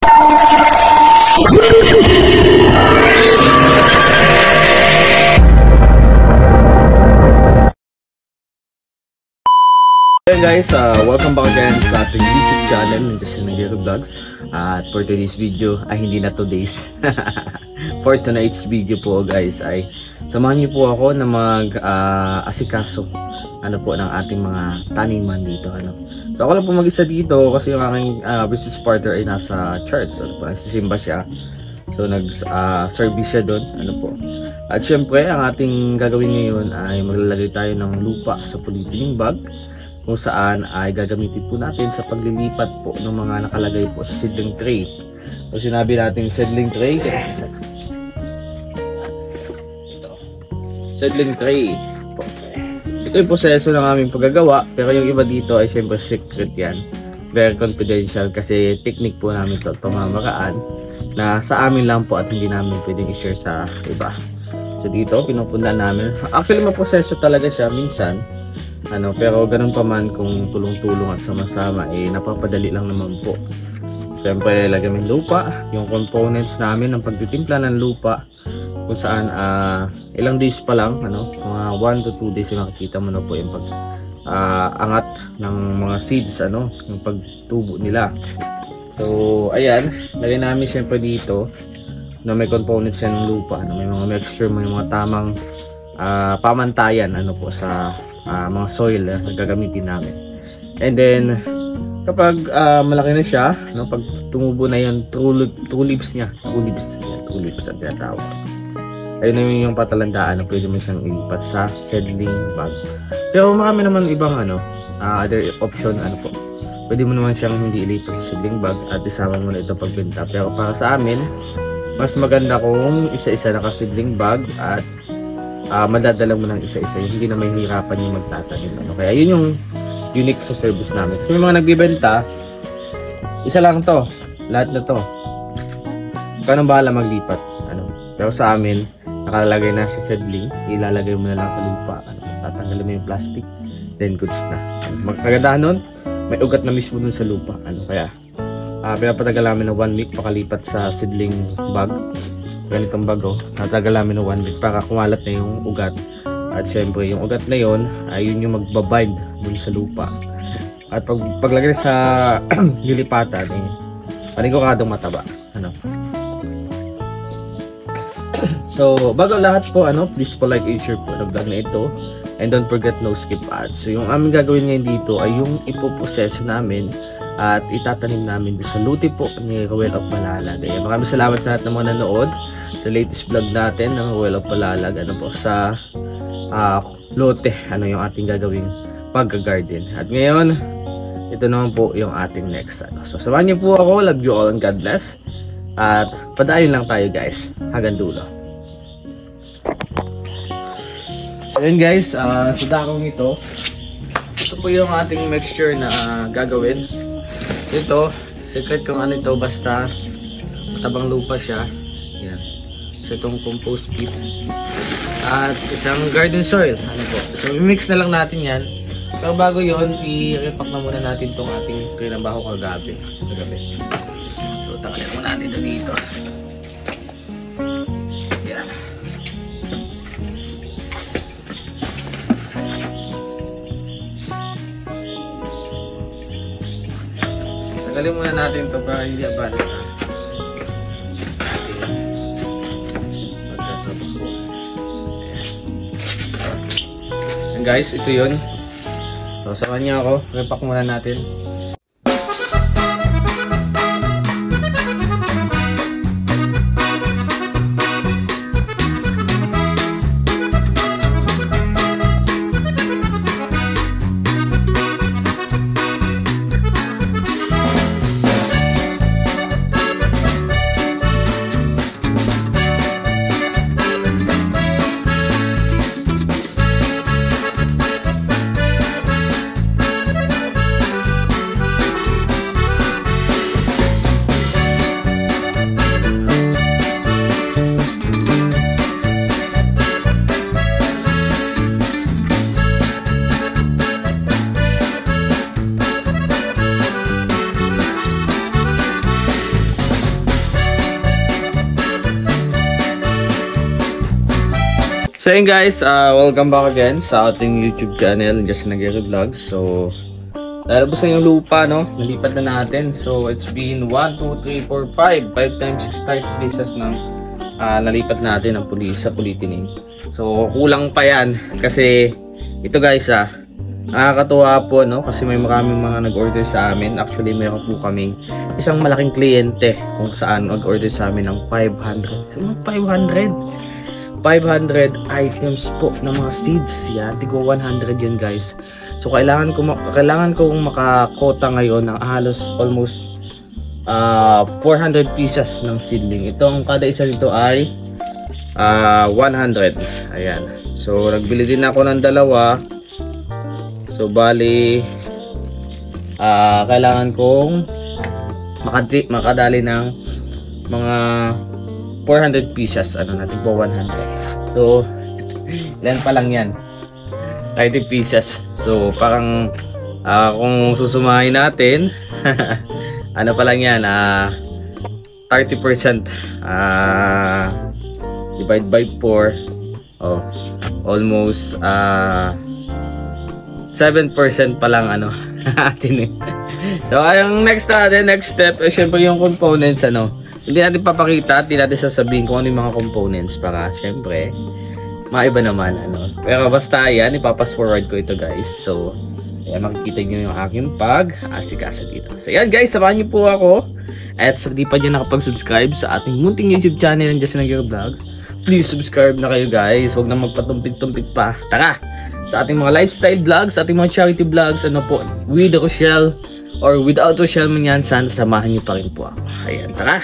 Hey guys, welcome back again sa ating YouTube channel, Justin Nagiro Vlogs. At for today's video, ay hindi na today's for tonight's video po guys, ay samahan niyo po ako na mag-asikaso po ng ating mga taniman dito. So ako lang po mag-isa dito kasi yung aking business partner ay nasa church. Nagsisimba siya. So nag-service siya doon. At syempre, ang ating gagawin ngayon ay maglalagay tayo ng lupa sa polyethylene bag, kung saan ay gagamitin po natin sa paglilipat po ng mga nakalagay po sa seedling tray. Pag sinabi natin seedling tray, seedling tray po. Ito yung proseso ng aming paggagawa, pero yung iba dito ay syempre secret yan. Very confidential kasi technique po namin ito pamamaraan na sa amin lang po at hindi namin pwedeng i-share sa iba. So dito, pinupunta namin. Actually, maproseso talaga siya minsan. Pero ganun pa man kung tulong-tulong at sama-sama, napapadali lang naman po. Siyempre, lagyan ng lupa, yung components namin ng pagtitimpla ng lupa, kung saan ilang days pa lang, mga 1 to 2 days yung makikita mo na po yung angat ng mga seeds, yung pagtubo nila. So, ayan, lagyan namin siyempre dito na may components yan ng lupa, may mga mixture, may mga tamang pamantayan po sa mga soil na gagamitin namin. And then kapag malaki na siya, pag tumubo na yung true leaves niya, true leaves ang tinatawag, ayun na yung patalandaan na pwede mo siyang ilipat sa seedling bag. Pero marami naman ibang other option po. Pwede mo naman siyang hindi ilipat sa seedling bag at isama mo na ito pagbenta. Pero para sa amin, mas maganda kung isa-isa naka seedling bag at madadala mo ng isa-isa, hindi na may hirapan yung magtatanim. Kaya yun yung unique sa service namin. So may mga nagbibenta, isa lang to, lahat na to, ikaw nang bahala maglipat. Pero sa amin, nakalagay na sa seedling, ilalagay mo na lang sa lupa, tatanggalin mo yung plastic, then goods na. Magkagandahan nun, may ugat na mismo dun sa lupa. Kaya pinapatagal namin na 1 week pakalipat sa seedling bag. Ganitong bago, natagal namin ng 1 week para kumalat na yung ugat. At syempre yung ugat na yon ay yun yung magbabind dun sa lupa. At paglagay sa lilipatan, paniguradong mataba. So bago lahat po, please po like and share po ng vlog na ito, and don't forget no skip ads. So yung aming gagawin ngayon dito ay yung ipoproseso namin at itatanim namin sa luti po ni Ruel of Malalag. Maraming salamat sa lahat ng mga nanood sa latest vlog natin ng Ruel of Malalag sa lote, yung ating gagawing pag-garden. At ngayon, ito naman po yung ating next. So samahan niyo po ako. Love you all and God bless. At padayon lang tayo guys hanggang dulo. So yun guys, sa dakong ito po yung ating mixture na gagawin. Ito, secret kung ito, basta matabang lupa siya. Yan. So itong compost pit at isang garden soil. So i-mix na lang natin yan. Pero bago yon, i-repack na muna natin itong ating trinabaho kagabi. So tanggalin muna natin ito dito. Yan. Tanggalin muna natin ito para hindi abala sa guys, ito yun. So samahan niyo ako, repack muna natin. So yun guys, welcome back again sa ating YouTube channel, Just Nagere Vlogs. So, lalabas na yung lupa, no? Nalipat na natin. So, it's been 1, 2, 3, 4, 5 times 6 pieces ng nalipat natin ang sa Pulitining. So, kulang pa yan. Kasi, ito guys, nakakatuwa po, no? Kasi may maraming mga nag-order sa amin. Actually, meron po kaming isang malaking kliyente kung saan nag-order sa amin ng 500. So, 500 items po ng mga seeds. Yan, tigo 100 yan guys. So kailangan kong makakota ngayon ng halos almost 400 pieces ng seedling. Itong kada isa nito ay 100. Ayan. So nagbili din ako ng dalawa. So bali kailangan kong makadali ng mga 400 pieces, natin po 100. So, ilan pa lang yan? 30 pieces. So, parang kung susumahin natin, ano pa lang yan? 30%. Divide by 4. Oh, almost 7% pa lang atin. So, ang next step, syempre yung components, hindi natin papakita at hindi natin sasabihin kung ano yung mga components para syempre maiba naman pero basta yan, ipapas forward ko ito guys. So ayan, makikita nyo yung aking pag-asikaso dito. So yan guys, samahan nyo po ako. At sa di pa nyo nakapag-subscribe sa ating munting YouTube channel ng Just Nagere Vlogs, please subscribe na kayo guys. Huwag na magpatumpik-tumpik pa. Tara sa ating mga lifestyle vlogs, sa ating mga charity vlogs, with Rochelle or without Rochelle man yan, sana samahan nyo pa rin po ako. Ayan, tara!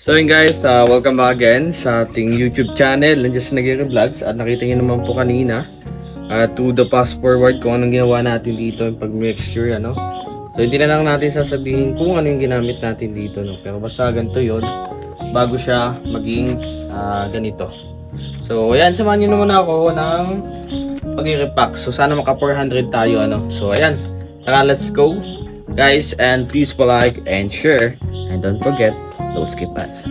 So yun guys, welcome back again sa ating YouTube channel, Just Nagere Vlogs. At nakita nyo naman po kanina to the fast forward kung anong ginawa natin dito yung pag-mixture, So hindi na lang natin sasabihin kung ano yung ginamit natin dito, Pero basta ganito yun bago siya maging ganito. So ayan, samahan nyo naman ako ng pag-repack. So sana maka 400 tayo, So ayan, tara, let's go guys, and please like and share, and don't forget those skip ads.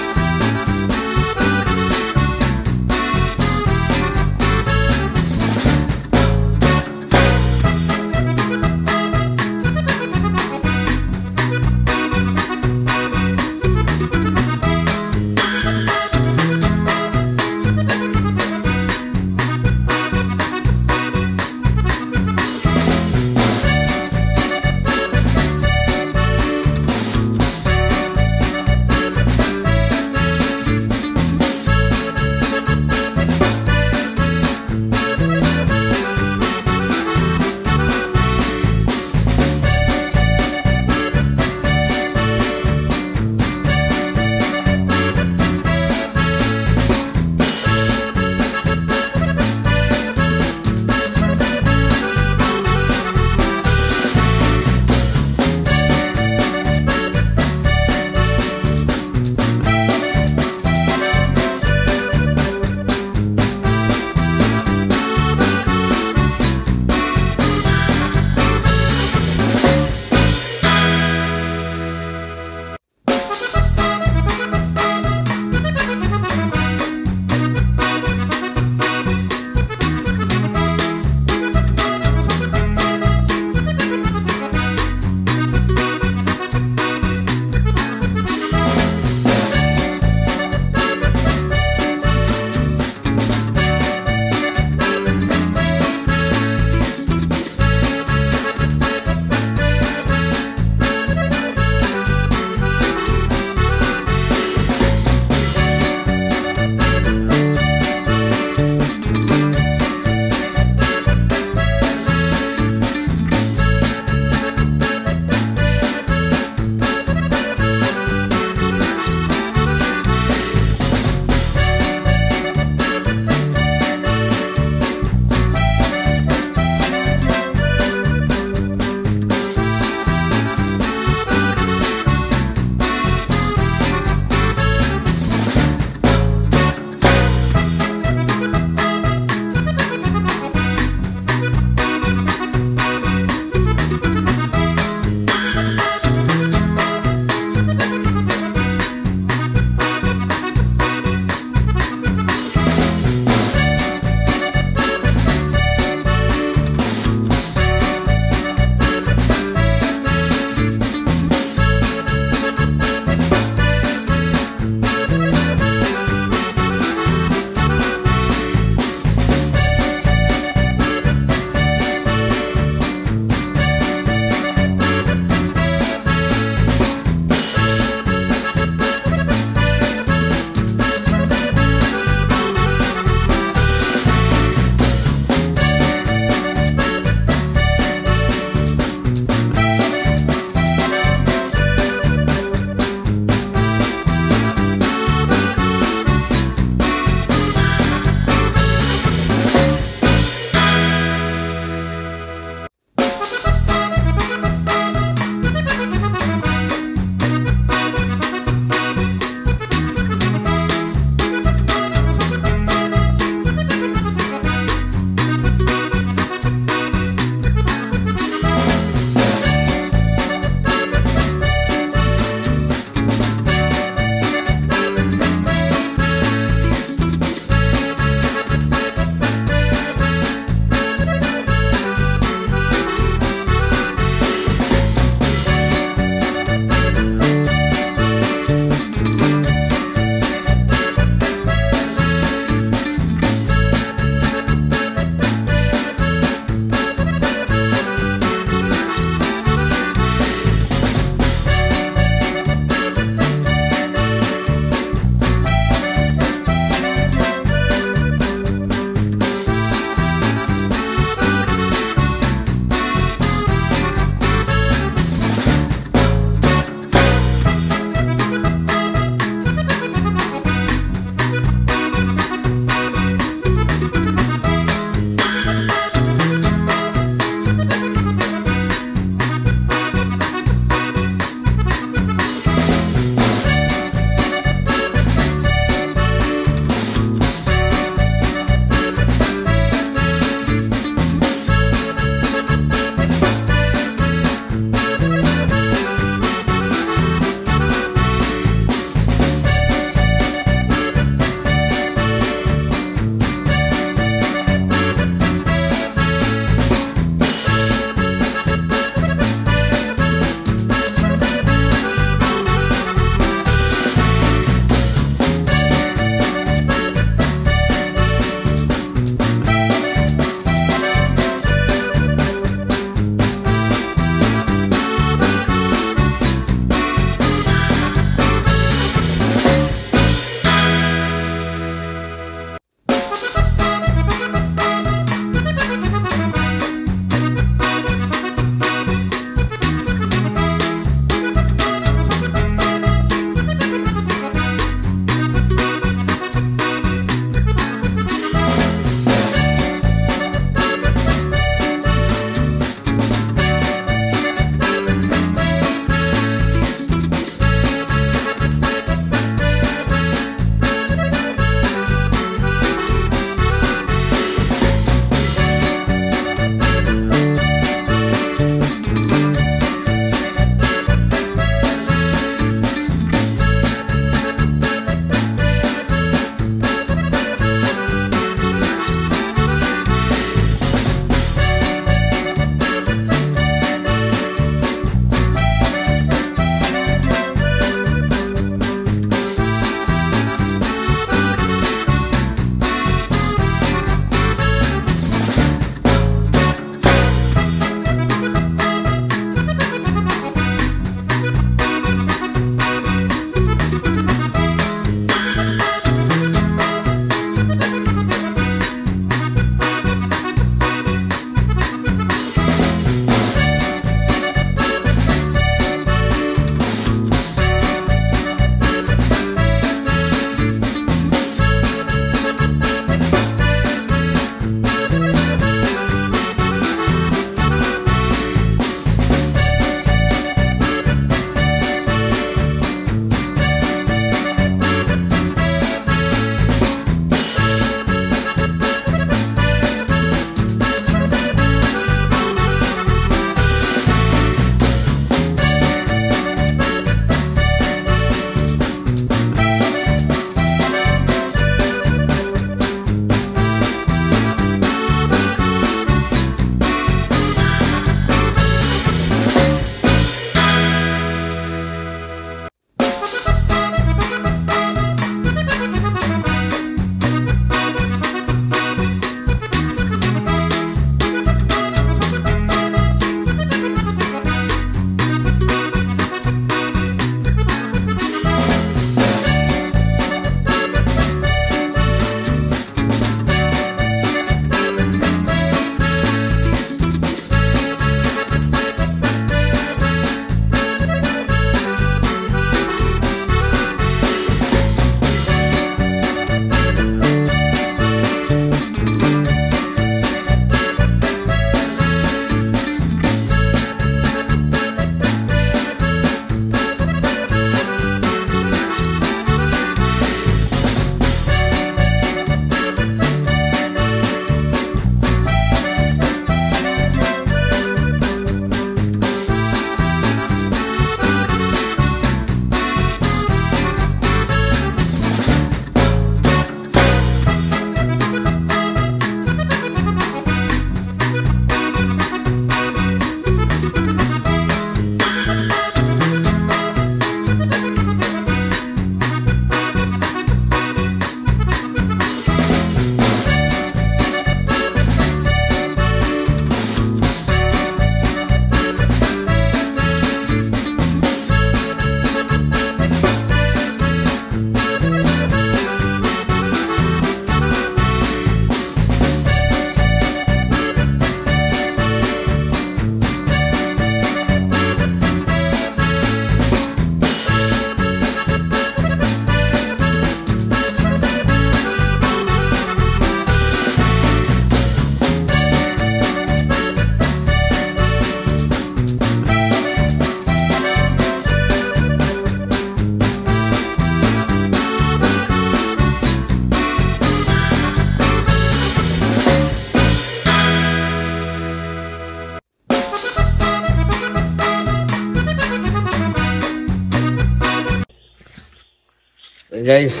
guys,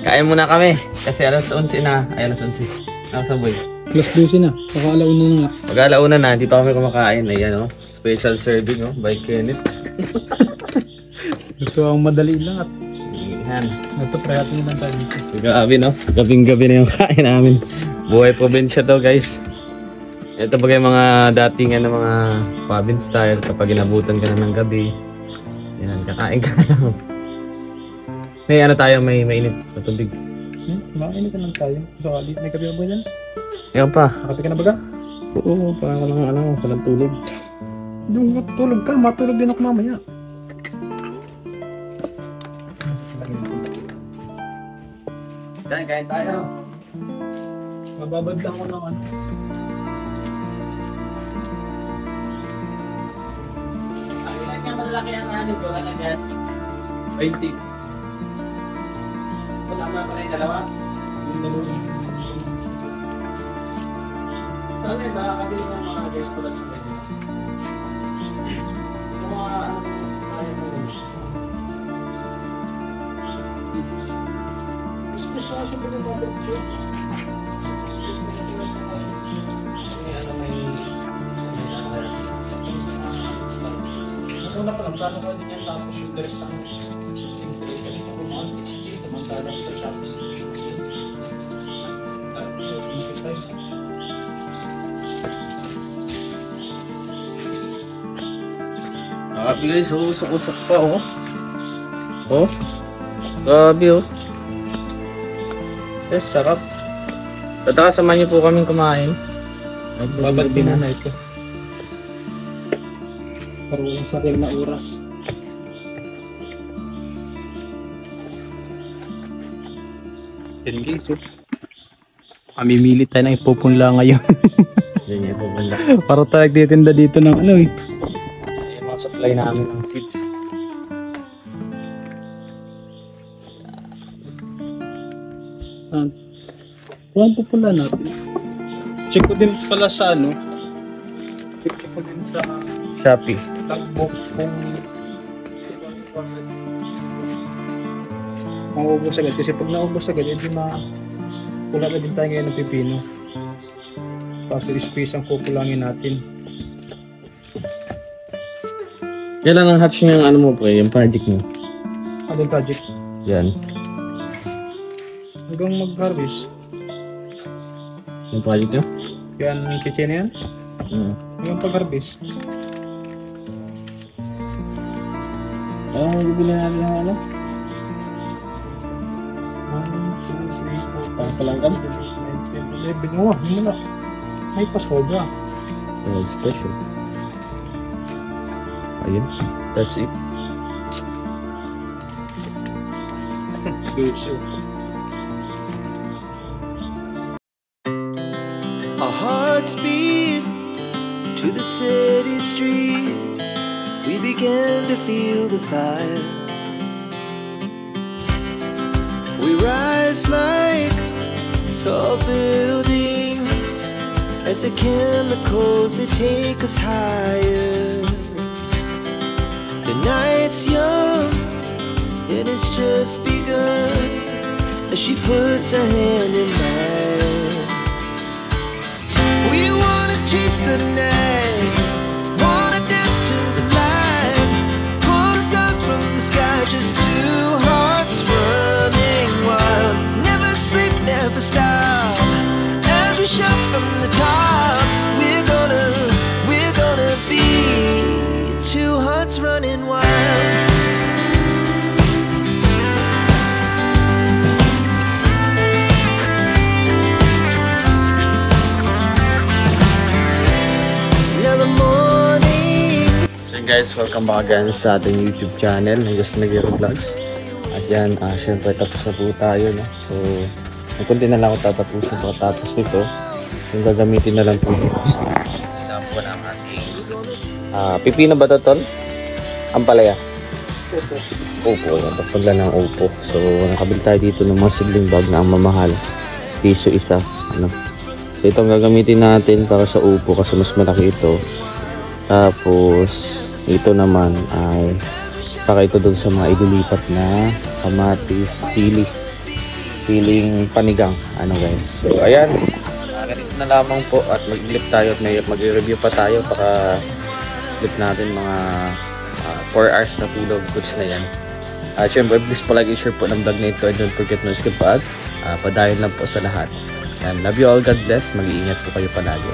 kain muna kami. Kasi alas 11 na. Ay, alas 11. Nasa boy. Alas 12 na. Pagkalauna na nga. Pagkalauna na, dito kami kumakain. Ayan, oh. Special serving, oh, by Kenneth. Ito ang madali lang at Ayan. ito prayat naman tayo dito. Grabe, no? Gabing-gabi na yung kain namin. Buhay probinsya to, guys. Ito bagay mga datingan ng mga province style. Kapag inabutan ka na ng gabi, yan, kakain ka lang. May ano tayo, may mainit na tubig. Makainit lang tayo. So, alit may kabi ba dyan? Ayan pa. Nakapit ka na baga? Oo, parang walang tulog. Yung matulog ka, matulog din ako mamaya. Kain tayo. Mababad lang ko ng ano. Ilan niya malaki ang ano ko, ano yan? 20. Wala ba pa rin dalawa? Saan yun? Baka kabili mo mga guest products na yun. Yung mga ano, kaya mo yun. Una pa lang, sana ka din yan tapos yung direct ang interest ka dito kung mga PCG, samantalang sa tapos Grabe guys, usok-usok pa, oh. Oh. Grabe, oh. Yes, sarap. Tata, samahan niyo po kaming kumain. babad din na ito. Para walang sarili na oras. Yan guys, oh. Mamimili tayo ng ipupunla ngayon. Yan yung pabanda. Para tayo nagtitinda dito ng ano eh. Yung mga supply namin ng seeds. Kuhaan po pala natin. Check ko din pala sa ano. Check ko din sa Shopee. tagbok kung maubos agad. Kasi pag naubos agad, hindi wala na din tayo ngayon ng pipino. Kaso space ang kukulangin natin. Kailan ang hatch niyang ano mo pre, yung project mo? Ano yung project? Yan. Hanggang mag-harvest. Yung project niyo? Yan yung kitchen na yan. Hanggang pag-harvest. Ang bibili natin ng ano? 1, 2, 3, 4, Pang salangkam? 11. Oh, yun na. May pasobra. Special. Ayun. That's it. Our hearts beat to the city streets. We began to feel the fire. We rise like tall buildings as the chemicals they take us higher. The night's young and it's just begun as she puts her hand in mine. We wanna chase the night, wanna dance to the light, pull the stars from the sky, just two hearts running wild. Never sleep, never stop, as we shout from the top. We're gonna be two hearts running wild. Guys, welcome back again sa ating YouTube channel ng Just Nagiro Vlogs. At yan, syempre tapos na po tayo, no? So, may kunti na lang ako tatapusin pagkatapos nito. Yung gagamitin na lang po dito. Alam po na ang ating pipino ba ito, Tol? Ampalaya? Opo. Yan, pagpagla ng opo. So, nakabili tayo dito ng mga sigling bag na ang mamahal. Piso isa. Ano? So, ito ang gagamitin natin para sa upo kasi mas malaki ito. Tapos ito naman ay Saka ito doon sa mga ililipat na kamatis, siling panigang. Ano guys. So ayan. Ganito na lamang po at mag-clip tayo at mag-review pa tayo para clip natin mga 4 hours na tulog. Goods na yan. Siyempre, please po like and share po ng vlog na ito and don't forget to skip ads. Padayon lang po sa lahat. And love you all. God bless. Mag-iingat po kayo palagi.